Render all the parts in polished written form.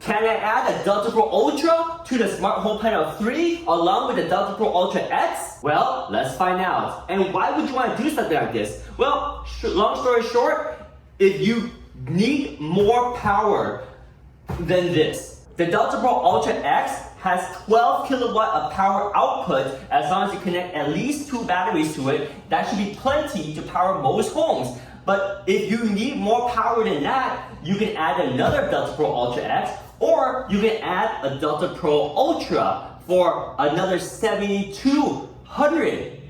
Can I add a Delta Pro Ultra to the Smart Home Panel 3 along with the Delta Pro Ultra X? Well, let's find out. And why would you want to do something like this? Well, long story short, if you need more power than this, the Delta Pro Ultra X has 12 kilowatt of power output. As long as you connect at least 2 batteries to it, that should be plenty to power most homes. But if you need more power than that, you can add another Delta Pro Ultra X, or you can add a Delta Pro Ultra for another 7,200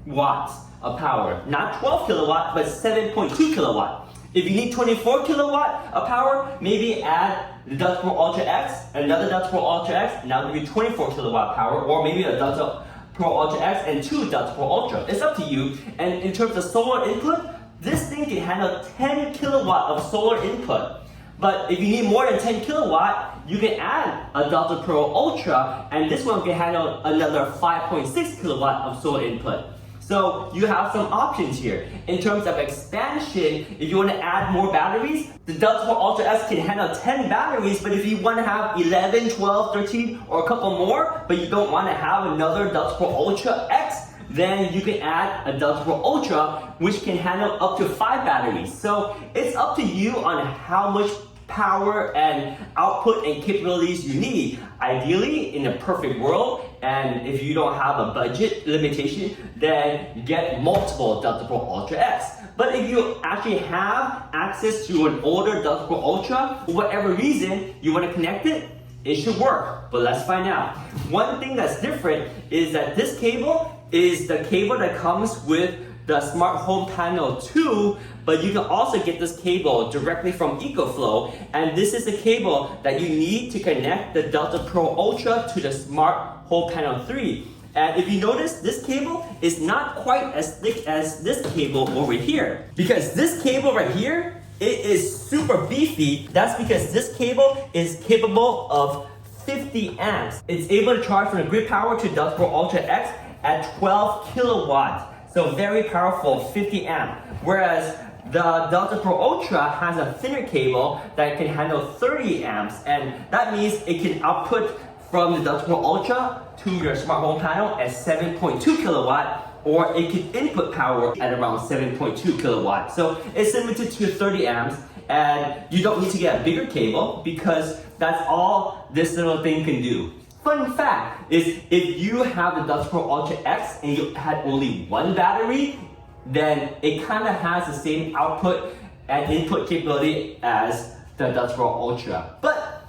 watts of power. Not 12 kilowatt, but 7.2 kilowatt. If you need 24 kilowatt of power, maybe add the Delta Pro Ultra X, another Delta Pro Ultra X, and that'll give you 24 kilowatt power, or maybe a Delta Pro Ultra X and 2 Delta Pro Ultra. It's up to you. And in terms of solar input, this thing can handle 10 kilowatt of solar input. But if you need more than 10 kilowatt, you can add a Delta Pro Ultra, and this one can handle another 5.6 kilowatt of solar input. So you have some options here. In terms of expansion, if you want to add more batteries, the Delta Pro Ultra S can handle 10 batteries, but if you want to have 11, 12, 13, or a couple more, but you don't want to have another Delta Pro Ultra X, then you can add a Delta Pro Ultra, which can handle up to 5 batteries. So it's up to you on how much power and output and capabilities you need. Ideally, in a perfect world, and if you don't have a budget limitation, then get multiple Delta Pro Ultra X. But if you actually have access to an older Delta Pro Ultra, for whatever reason you want to connect it, it should work. But let's find out. One thing that's different is that this cable is the cable that comes with the Smart Home Panel 2, but you can also get this cable directly from EcoFlow, and this is the cable that you need to connect the Delta Pro Ultra to the Smart Home Panel 3. And if you notice, this cable is not quite as thick as this cable over here, because this cable right here, it is super beefy. That's because this cable is capable of 50 amps. It's able to charge from the grid power to Delta Pro Ultra X at 12 kilowatt. So very powerful, 50 amp. Whereas the Delta Pro Ultra has a thinner cable that can handle 30 amps, and that means it can output from the Delta Pro Ultra to your smart home panel at 7.2 kilowatt, or it can input power at around 7.2 kilowatt. So it's limited to 30 amps, and you don't need to get a bigger cable because that's all this little thing can do. Fun fact is, if you have the Delta Pro Ultra X and you had only one battery, then it kind of has the same output and input capability as the Delta Pro Ultra. But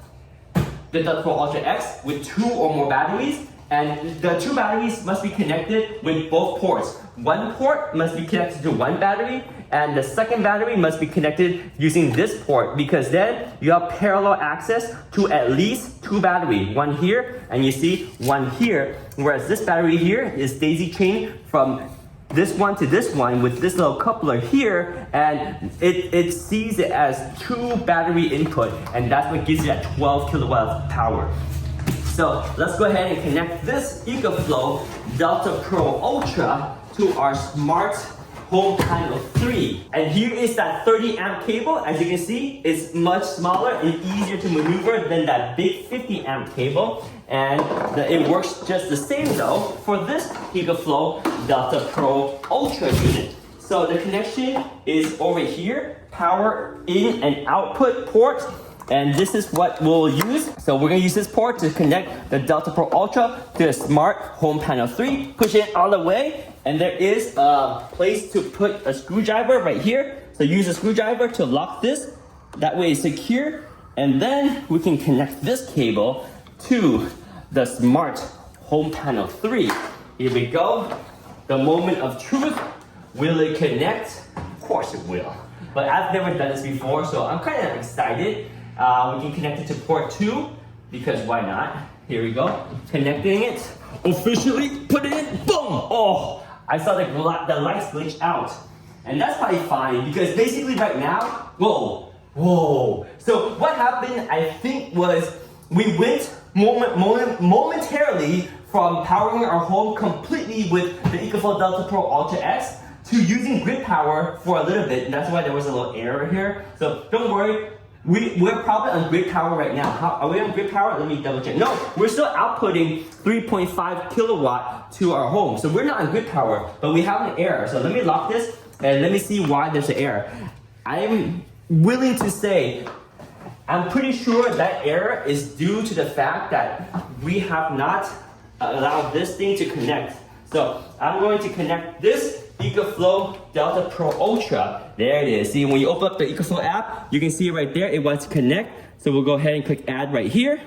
the Delta Pro Ultra X with 2 or more batteries, and the 2 batteries must be connected with both ports. One port must be connected to one battery, and the second battery must be connected using this port, because then you have parallel access to at least 2 batteries. One here, and you see one here, whereas this battery here is daisy chained from this one to this one with this little coupler here, and it sees it as 2 battery input, and that's what gives you that 12 kilowatts of power. So let's go ahead and connect this EcoFlow Delta Pro Ultra to our Smart Home Panel 3. And here is that 30 amp cable. As you can see, it's much smaller and easier to maneuver than that big 50 amp cable. And it works just the same though for this EcoFlow Delta Pro Ultra unit. So the connection is over here, power in and output port. And this is what we'll use. So we're gonna use this port to connect the Delta Pro Ultra to the Smart Home Panel 3. Push it all the way, and there is a place to put a screwdriver right here. So use a screwdriver to lock this. That way it's secure. And then we can connect this cable to the Smart Home Panel 3. Here we go. The moment of truth. Will it connect? Of course it will. But I've never done this before, so I'm kind of excited. We can connect it to port 2, because why not? Here we go. Connecting it. Officially put it in. Boom! Oh, I saw the lights glitch out. And that's probably fine, because basically right now, whoa. So what happened, I think, was we went momentarily from powering our home completely with the EcoFlow Delta Pro Ultra X to using grid power for a little bit, and that's why there was a little error here. So don't worry, We're probably on grid power right now. Are we on grid power? Let me double check. No, we're still outputting 3.5 kilowatt to our home. So we're not on grid power, but we have an error. So let me lock this and let me see why there's an error. I'm willing to say, I'm pretty sure that error is due to the fact that we have not allowed this thing to connect. So I'm going to connect this EcoFlow Delta Pro Ultra. There it is. See, when you open up the EcoFlow app, you can see right there, it wants to connect. So we'll go ahead and click add right here.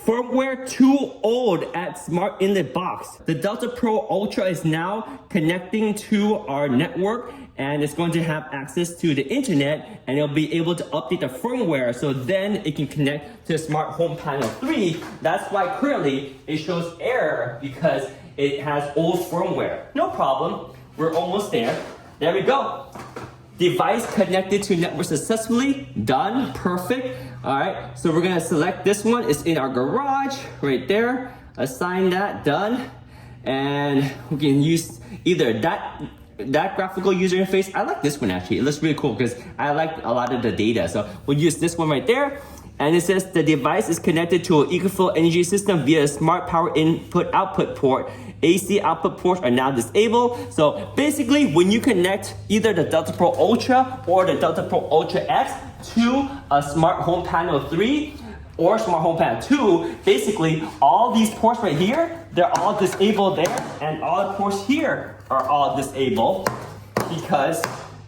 Firmware too old at Smart Inlet box. The Delta Pro Ultra is now connecting to our network and it's going to have access to the internet and it'll be able to update the firmware so then it can connect to the Smart Home Panel 3. That's why currently it shows error because it has old firmware. No problem, we're almost there. There we go. Device connected to network successfully, done, perfect. All right, so we're gonna select this one. It's in our garage, right there. Assign that, done. And we can use either that graphical user interface. I like this one actually, it looks really cool because I like a lot of the data. So we'll use this one right there. And it says the device is connected to an EcoFlow energy system via a smart power input output port. AC output ports are now disabled. So basically when you connect either the Delta Pro Ultra or the Delta Pro Ultra X to a Smart Home Panel 3 or Smart Home Panel 2, basically all these ports right here, they're all disabled there and all the ports here are all disabled because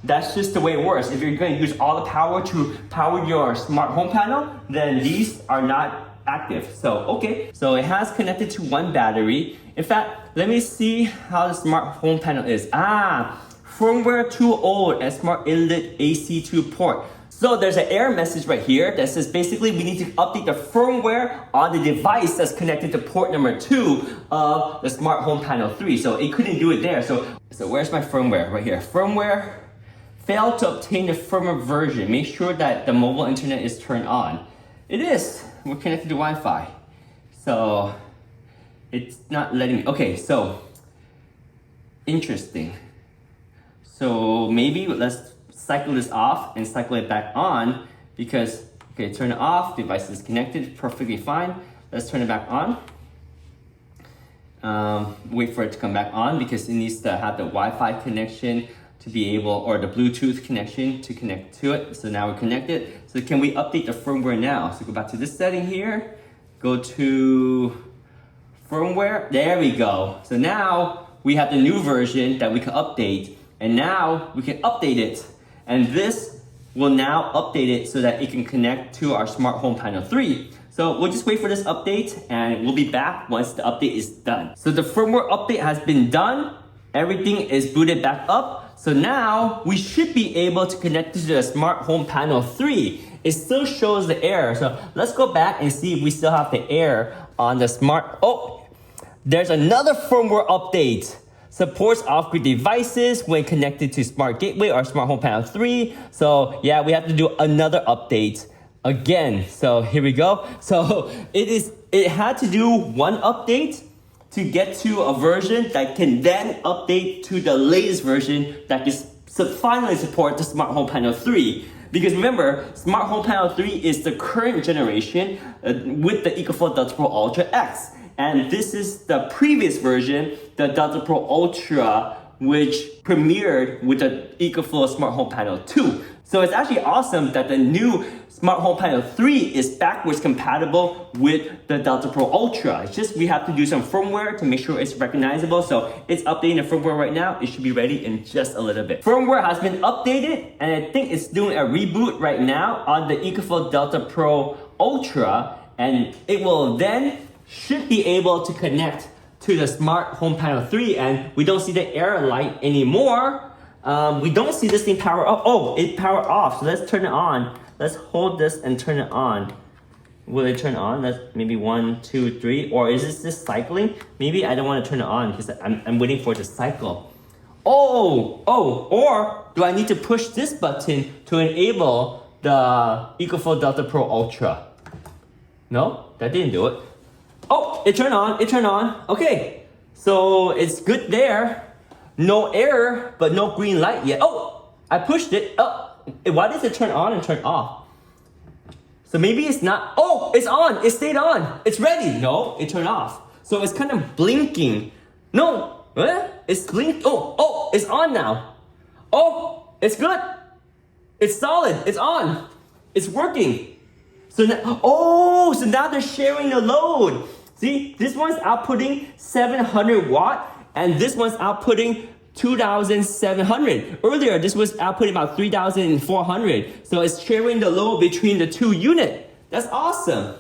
that's just the way it works. If you're going to use all the power to power your smart home panel, then these are not active. So, okay. So it has connected to one battery. In fact, let me see how the smart home panel is. Firmware too old at Smart Inlet AC2 port. So there's an error message right here that says basically we need to update the firmware on the device that's connected to port number 2 of the Smart Home Panel 3. So it couldn't do it there. So where's my firmware? Right here. Firmware. Failed to obtain the firmware version. Make sure that the mobile internet is turned on. It is. We're connected to Wi-Fi. So it's not letting me. Okay, so interesting. So maybe let's cycle this off and cycle it back on because, okay, turn it off, device is connected, perfectly fine. Let's turn it back on. Wait for it to come back on because it needs to have the Wi-Fi connection to be able, or the Bluetooth connection to connect to it. So now we're connected. So can we update the firmware now? So go back to this setting here, go to firmware, there we go. So now we have the new version that we can update and now we can update it. And this will now update it so that it can connect to our Smart Home Panel 3. So we'll just wait for this update and we'll be back once the update is done. So the firmware update has been done. Everything is booted back up. So now we should be able to connect to the Smart Home Panel 3. It still shows the error. So let's go back and see if we still have the error on the smart. Oh, there's another firmware update. Supports off-grid devices when connected to Smart Gateway or Smart Home Panel 3. So yeah, we have to do another update again. So here we go. So it had to do one update to get to a version that can then update to the latest version that can finally support the Smart Home Panel 3. Because remember, Smart Home Panel 3 is the current generation with the EcoFlow Delta Pro Ultra X. And this is the previous version, the Delta Pro Ultra, which premiered with the EcoFlow Smart Home Panel 2. So it's actually awesome that the new Smart Home Panel 3 is backwards compatible with the Delta Pro Ultra. It's just we have to do some firmware to make sure it's recognizable. So it's updating the firmware right now. It should be ready in just a little bit. Firmware has been updated and I think it's doing a reboot right now on the EcoFlow Delta Pro Ultra. And it will then should be able to connect to the Smart Home Panel 3 and we don't see the error light anymore. We don't see this thing power up. Oh, it powered off. So let's turn it on. Let's hold this and turn it on. Will it turn on? That's maybe 1, 2, 3. Or is this just cycling? Maybe I don't want to turn it on because I'm waiting for it to cycle. Oh, or do I need to push this button to enable the EcoFlow Delta Pro Ultra? No, that didn't do it. Oh, it turned on. Okay, so it's good there. No error, but no green light yet. Oh, I pushed it. Oh, Why does it turn on and turn off? So maybe it's not, oh, it's on, it stayed on, it's ready. No, it turned off. So it's kind of blinking. No, it's blinked, oh, it's on now. Oh, it's good. It's solid, it's on. It's working. So now, so now they're sharing the load. See, this one's outputting 700 watt and this one's outputting 2,700. Earlier, this was outputting about 3,400. So it's sharing the load between the two units. That's awesome.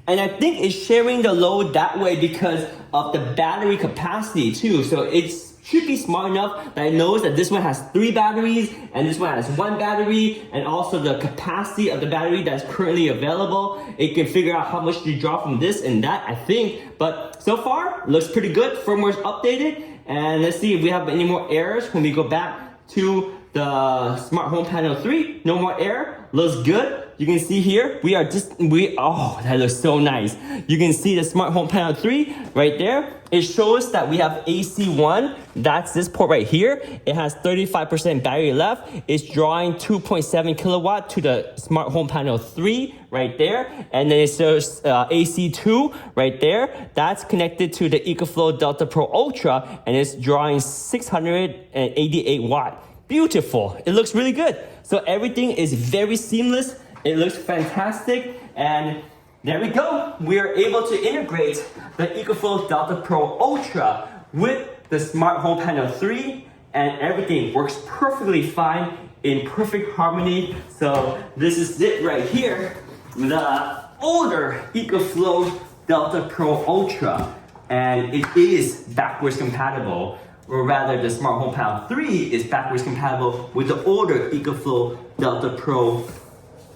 And I think it's sharing the load that way because of the battery capacity too. So it should be smart enough that it knows that this one has 3 batteries and this one has 1 battery, and also the capacity of the battery that's currently available. It can figure out how much to draw from this and that, I think. But so far, looks pretty good. Firmware's updated. And let's see if we have any more errors when we go back to the Smart Home Panel 3. No more error, looks good. You can see here, oh, that looks so nice. You can see the Smart Home Panel 3 right there. It shows that we have AC1, that's this port right here. It has 35% battery left. It's drawing 2.7 kilowatt to the Smart Home Panel 3 right there. And then it shows AC2 right there. That's connected to the EcoFlow Delta Pro Ultra and it's drawing 688 watt. Beautiful, it looks really good. So everything is very seamless. It looks fantastic, and there we go. We are able to integrate the EcoFlow Delta Pro Ultra with the Smart Home Panel 3, and everything works perfectly fine in perfect harmony. So this is it right here, the older EcoFlow Delta Pro Ultra, and it is backwards compatible, or rather the Smart Home Panel 3 is backwards compatible with the older EcoFlow Delta Pro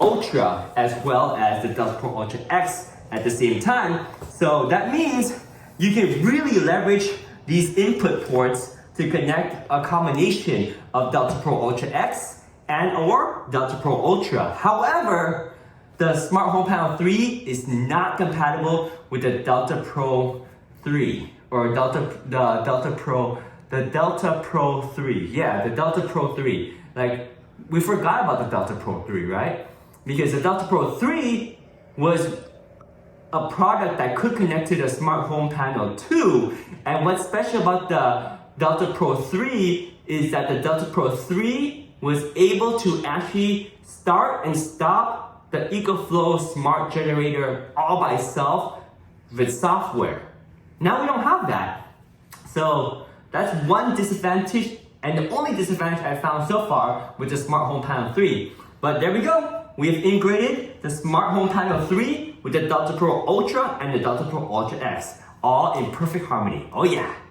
Ultra as well as the Delta Pro Ultra X at the same time. So that means you can really leverage these input ports to connect a combination of Delta Pro Ultra X and or Delta Pro Ultra. However, the Smart Home Panel 3 is not compatible with the Delta Pro 3 or the Delta Pro 3. Yeah, the Delta Pro 3. Like, we forgot about the Delta Pro 3, right? Because the Delta Pro 3 was a product that could connect to the Smart Home Panel 2. And what's special about the Delta Pro 3 is that the Delta Pro 3 was able to actually start and stop the EcoFlow Smart Generator all by itself with software. Now we don't have that. So that's one disadvantage, and the only disadvantage I found so far with the Smart Home Panel 3. But there we go. We have integrated the Smart Home Panel 3 with the Delta Pro Ultra and the Delta Pro Ultra X, all in perfect harmony. Oh yeah.